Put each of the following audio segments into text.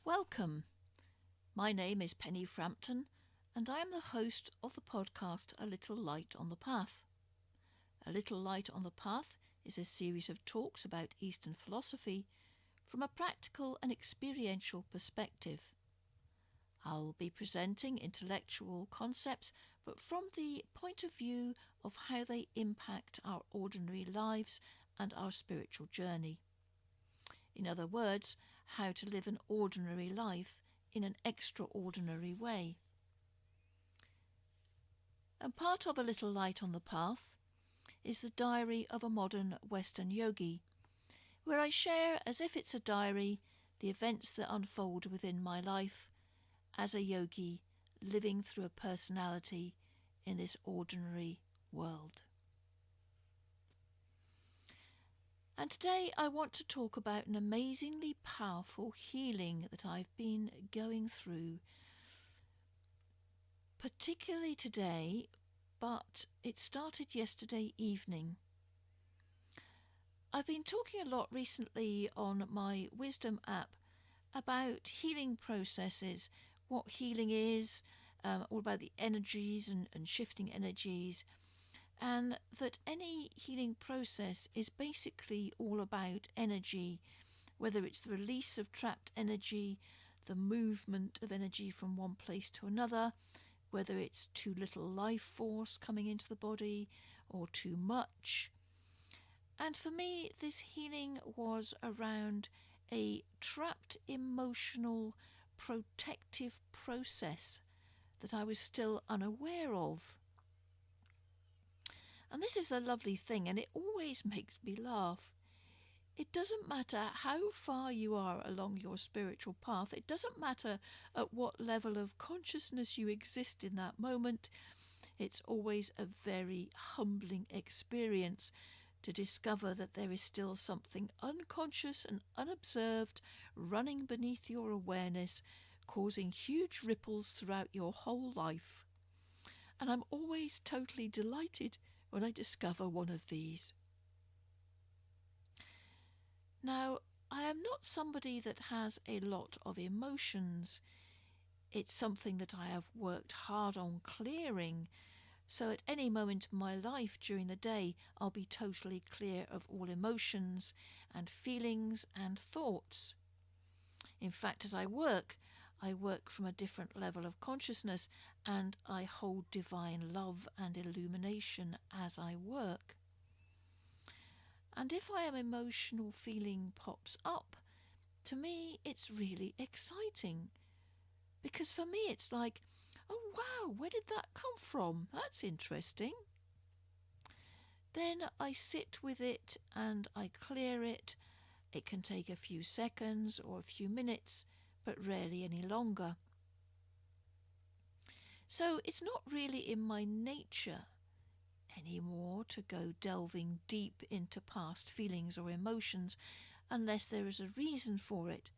Welcome. My name is Penny Frampton, and I am the host of the podcast A Little Light on the Path. A Little Light on the Path is a series of talks about Eastern philosophy from a practical and experiential perspective. I'll be presenting intellectual concepts, but from the point of view of how they impact our ordinary lives and our spiritual journey. In other words, how to live an ordinary life in an extraordinary way. And part of A Little Light on the Path is the diary of a modern Western yogi, where I share, as if it's a diary, the events that unfold within my life as a yogi living through a personality in this ordinary world. And today I want to talk about an amazingly powerful healing that I've been going through, particularly today, but it started yesterday evening. I've been talking a lot recently on my Wisdom app about healing processes, what healing is, all about the energies and shifting energies, and that any healing process is basically all about energy, whether it's the release of trapped energy, the movement of energy from one place to another, whether it's too little life force coming into the body or too much. And for me, this healing was around a trapped emotional protective process that I was still unaware of. And this is the lovely thing, and it always makes me laugh. It doesn't matter how far you are along your spiritual path. It doesn't matter at what level of consciousness you exist in that moment. It's always a very humbling experience to discover that there is still something unconscious and unobserved running beneath your awareness, causing huge ripples throughout your whole life. And I'm always totally delighted when I discover one of these. Now, I am not somebody that has a lot of emotions. It's something that I have worked hard on clearing, so at any moment in my life during the day, I'll be totally clear of all emotions and feelings and thoughts. In fact, as I work from a different level of consciousness, and I hold divine love and illumination as I work. And if I am emotional feeling pops up, to me it's really exciting. Because for me it's like, oh wow, where did that come from? That's interesting. Then I sit with it and I clear it. It can take a few seconds or a few minutes, but rarely any longer. So it's not really in my nature anymore to go delving deep into past feelings or emotions unless there is a reason for it,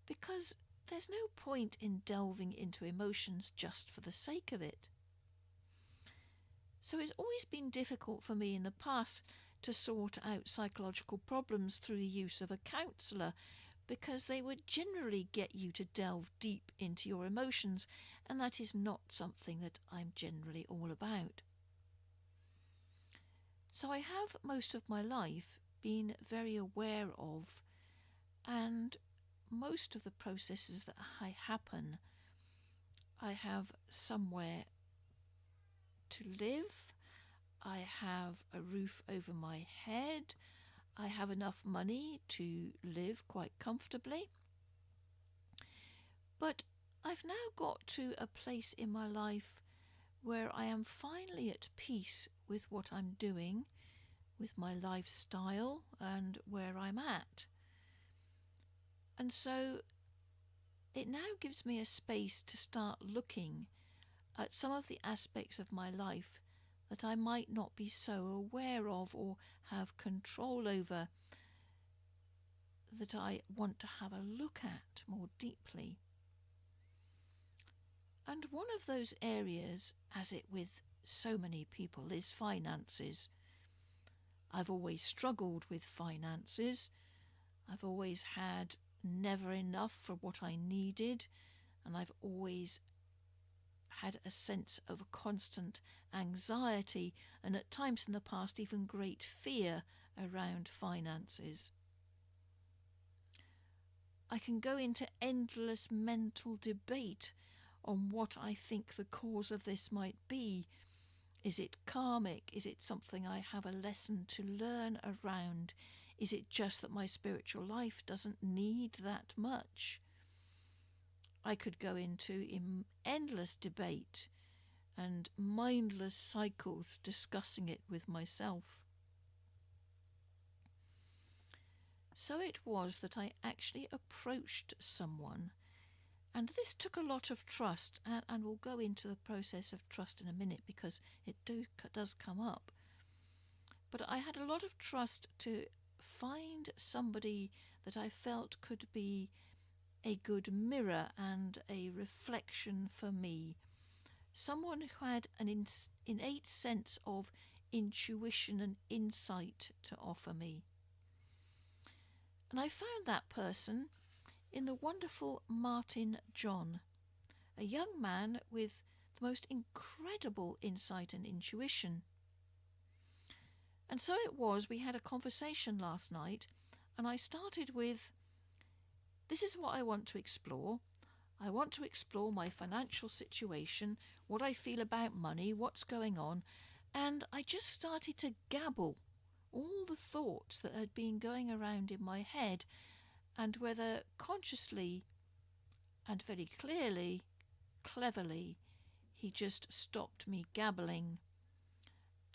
because there's no point in delving into emotions just for the sake of it. So it's always been difficult for me in the past to sort out psychological problems through the use of a counsellor, because they would generally get you to delve deep into your emotions, and that is not something that I'm generally all about. So I have most of my life been very aware of, and most of the processes that happen, I have somewhere to live, I have a roof over my head, I have enough money to live quite comfortably. But I've now got to a place in my life where I am finally at peace with what I'm doing, with my lifestyle and where I'm at. And so it now gives me a space to start looking at some of the aspects of my life that I might not be so aware of or have control over, that I want to have a look at more deeply. And one of those areas, as it with so many people, is finances. I've always struggled with finances. I've always had never enough for what I needed, and I've always had a sense of constant anxiety and at times in the past even great fear around finances. I can go into endless mental debate on what I think the cause of this might be. Is it karmic? Is it something I have a lesson to learn around? Is it just that my spiritual life doesn't need that much? I could go into endless debate and mindless cycles discussing it with myself. So it was that I actually approached someone, and this took a lot of trust, and we'll go into the process of trust in a minute because it does come up. But I had a lot of trust to find somebody that I felt could be a good mirror and a reflection for me. Someone who had an innate sense of intuition and insight to offer me. And I found that person in the wonderful Martin John, a young man with the most incredible insight and intuition. And so it was, we had a conversation last night, and I started with, this is what I want to explore. I want to explore my financial situation, what I feel about money, what's going on, and I just started to gabble all the thoughts that had been going around in my head, and whether consciously and very cleverly, he just stopped me gabbling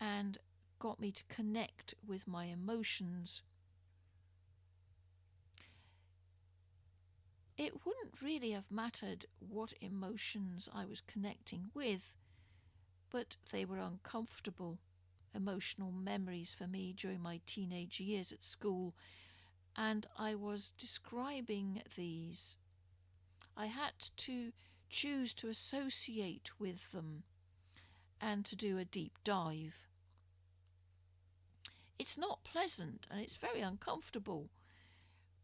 and got me to connect with my emotions. It wouldn't really have mattered what emotions I was connecting with, but they were uncomfortable, emotional memories for me during my teenage years at school, and I was describing these. I had to choose to associate with them and to do a deep dive. It's not pleasant and it's very uncomfortable,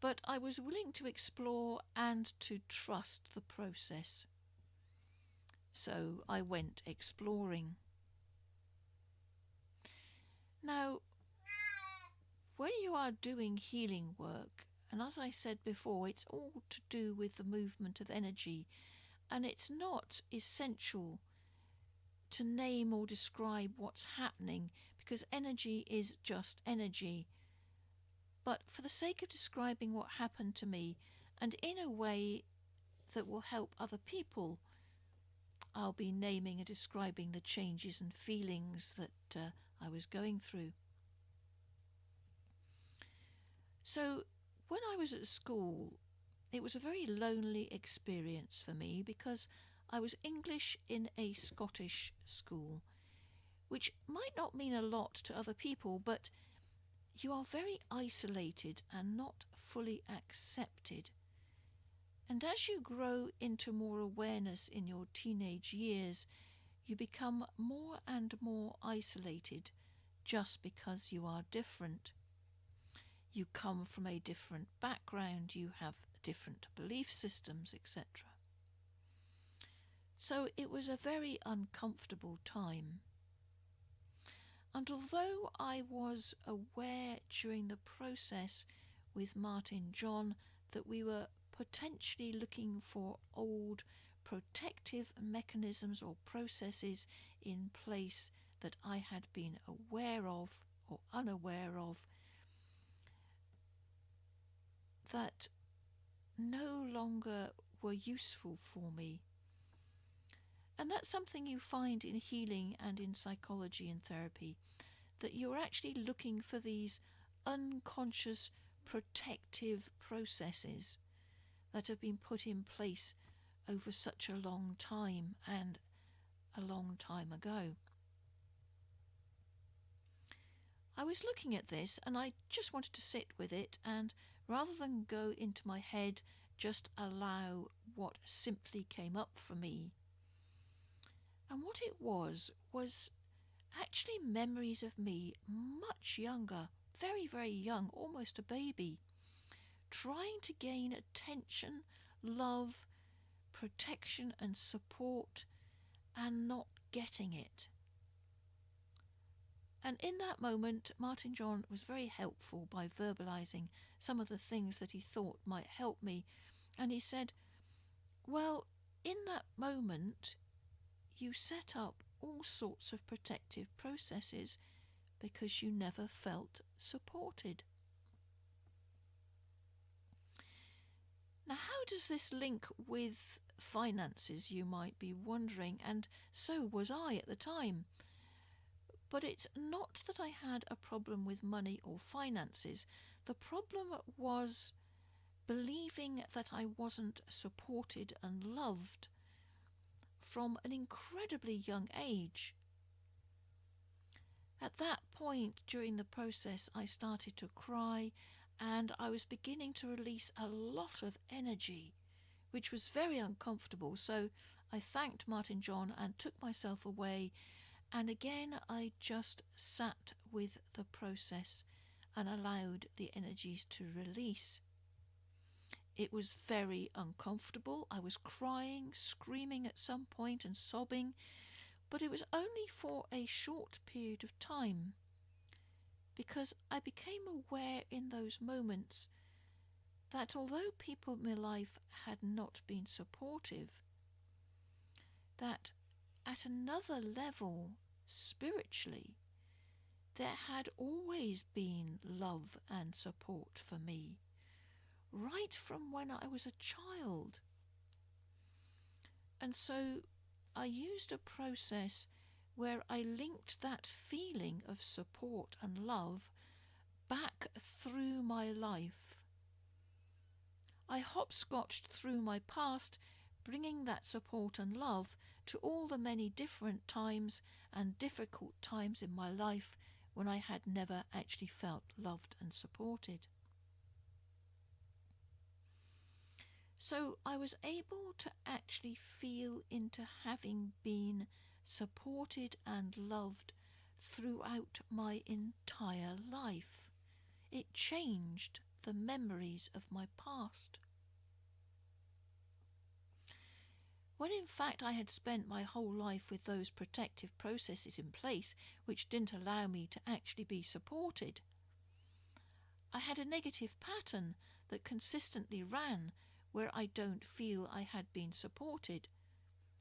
but I was willing to explore and to trust the process. So I went exploring. Now, when you are doing healing work, and as I said before, it's all to do with the movement of energy, and it's not essential to name or describe what's happening because energy is just energy. But for the sake of describing what happened to me, and in a way that will help other people, I'll be naming and describing the changes and feelings that I was going through. So when I was at school, it was a very lonely experience for me because I was English in a Scottish school, which might not mean a lot to other people, but you are very isolated and not fully accepted. And as you grow into more awareness in your teenage years, you become more and more isolated just because you are different. You come from a different background, you have different belief systems, etc. So it was a very uncomfortable time. And although I was aware during the process with Martin John that we were potentially looking for old protective mechanisms or processes in place that I had been aware of or unaware of, that no longer were useful for me. And that's something you find in healing and in psychology and therapy, that you're actually looking for these unconscious protective processes that have been put in place over such a long time and a long time ago. I was looking at this and I just wanted to sit with it, and rather than go into my head, just allow what simply came up for me. And what it was actually memories of me much younger, very, very young, almost a baby, trying to gain attention, love, protection and support, and not getting it. And in that moment, Martin John was very helpful by verbalizing some of the things that he thought might help me. And he said, well, in that moment, you set up all sorts of protective processes because you never felt supported. Now, how does this link with finances, you might be wondering, and so was I at the time. But it's not that I had a problem with money or finances. The problem was believing that I wasn't supported and loved from an incredibly young age. At that point during the process, I started to cry and I was beginning to release a lot of energy, which was very uncomfortable. So I thanked Martin John and took myself away. And again, I just sat with the process and allowed the energies to release. It was very uncomfortable. I was crying, screaming at some point and sobbing, but it was only for a short period of time, because I became aware in those moments that although people in my life had not been supportive, that at another level, spiritually, there had always been love and support for me, right from when I was a child. And so I used a process where I linked that feeling of support and love back through my life. I hopscotched through my past, bringing that support and love to all the many different times and difficult times in my life when I had never actually felt loved and supported. So I was able to actually feel into having been supported and loved throughout my entire life. It changed the memories of my past. When in fact I had spent my whole life with those protective processes in place which didn't allow me to actually be supported, I had a negative pattern that consistently ran where I don't feel I had been supported.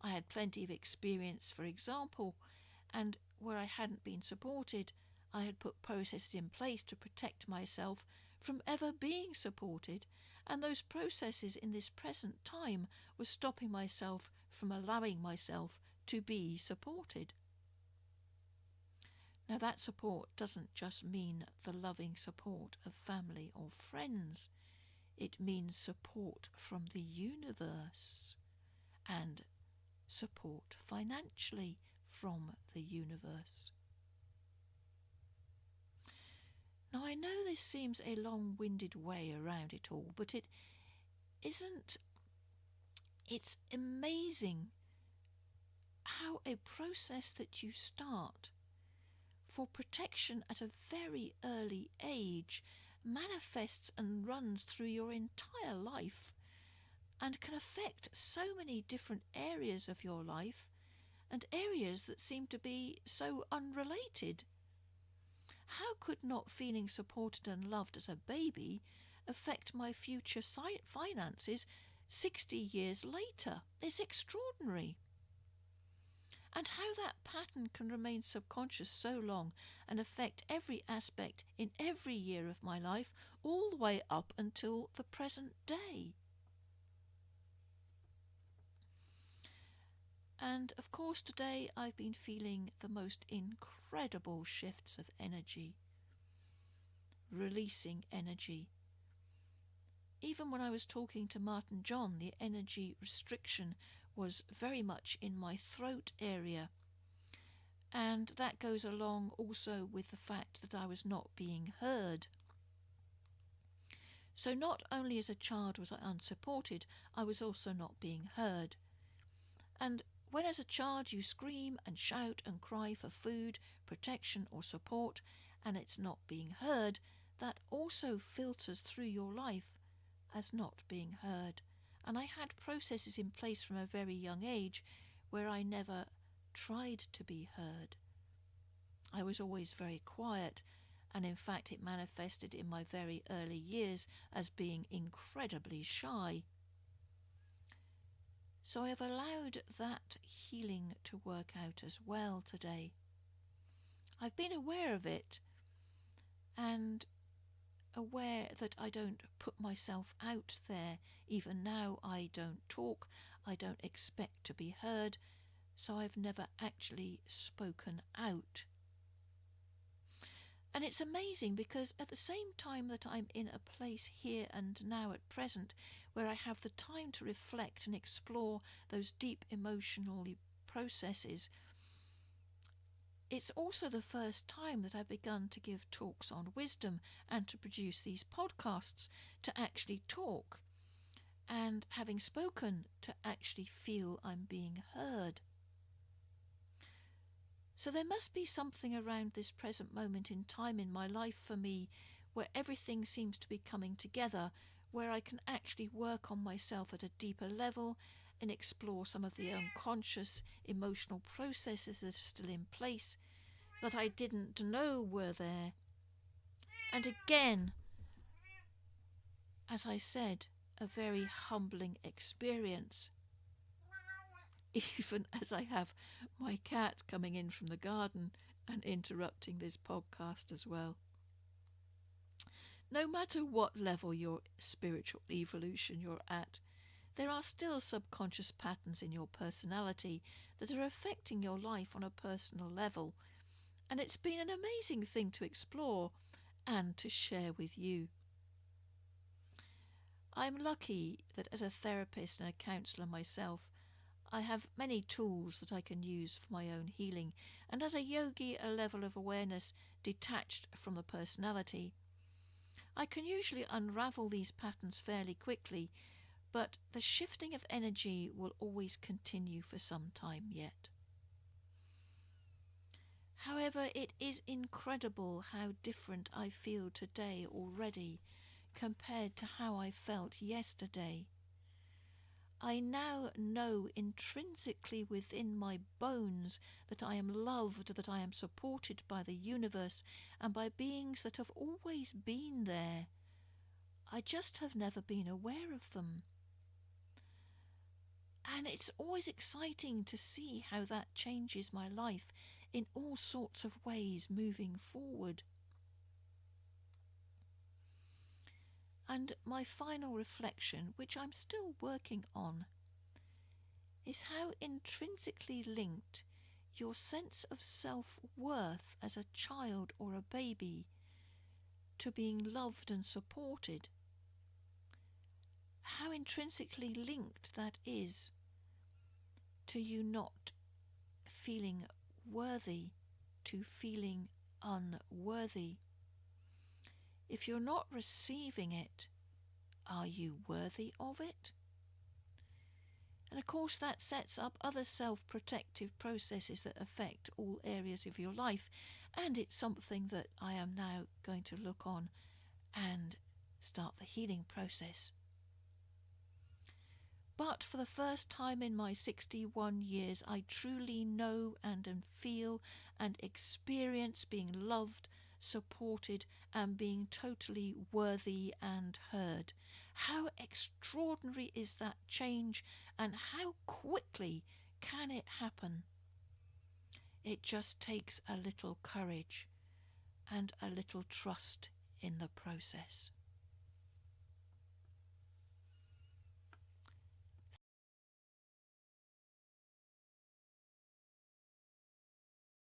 I had plenty of experience, for example, and where I hadn't been supported, I had put processes in place to protect myself from ever being supported, and those processes in this present time were stopping myself from allowing myself to be supported. Now that support doesn't just mean the loving support of family or friends. It means support from the universe and support financially from the universe. Now I know this seems a long-winded way around it all, but it isn't. It's amazing how a process that you start for protection at a very early age manifests and runs through your entire life and can affect so many different areas of your life and areas that seem to be so unrelated. How could not feeling supported and loved as a baby affect my future finances 60 years later? It's extraordinary. And how that pattern can remain subconscious so long and affect every aspect in every year of my life, all the way up until the present day. And of course today I've been feeling the most incredible shifts of energy, releasing energy. Even when I was talking to Martin John, the energy restriction was very much in my throat area. And that goes along also with the fact that I was not being heard. So not only as a child was I unsupported, I was also not being heard. And when as a child you scream and shout and cry for food, protection or support, and it's not being heard, that also filters through your life as not being heard. And I had processes in place from a very young age where I never tried to be heard. I was always very quiet, and in fact it manifested in my very early years as being incredibly shy. So I have allowed that healing to work out as well today. I've been aware of it and aware that I don't put myself out there. Even now I don't talk, I don't expect to be heard, so I've never actually spoken out. And it's amazing because at the same time that I'm in a place here and now at present where I have the time to reflect and explore those deep emotional processes, it's also the first time that I've begun to give talks on wisdom and to produce these podcasts, to actually talk, and having spoken, to actually feel I'm being heard. So there must be something around this present moment in time in my life for me where everything seems to be coming together, where I can actually work on myself at a deeper level and explore some of the unconscious emotional processes that are still in place that I didn't know were there. And again, as I said, a very humbling experience. Even as I have my cat coming in from the garden and interrupting this podcast as well. No matter what level your spiritual evolution you're at, there are still subconscious patterns in your personality that are affecting your life on a personal level, and it's been an amazing thing to explore and to share with you. I'm lucky that as a therapist and a counsellor myself, I have many tools that I can use for my own healing, and as a yogi, a level of awareness detached from the personality. I can usually unravel these patterns fairly quickly, but the shifting of energy will always continue for some time yet. However, it is incredible how different I feel today already compared to how I felt yesterday. I now know intrinsically within my bones that I am loved, that I am supported by the universe and by beings that have always been there. I just have never been aware of them. And it's always exciting to see how that changes my life in all sorts of ways moving forward. And my final reflection, which I'm still working on, is how intrinsically linked your sense of self-worth as a child or a baby to being loved and supported, how intrinsically linked that is to you not feeling worthy, to feeling unworthy. If you're not receiving it, are you worthy of it? And of course that sets up other self-protective processes that affect all areas of your life, and it's something that I am now going to look on and start the healing process. But for the first time in my 61 years, I truly know and feel and experience being loved, supported, and being totally worthy and heard. How extraordinary is that change, and how quickly can it happen? It just takes a little courage and a little trust in the process.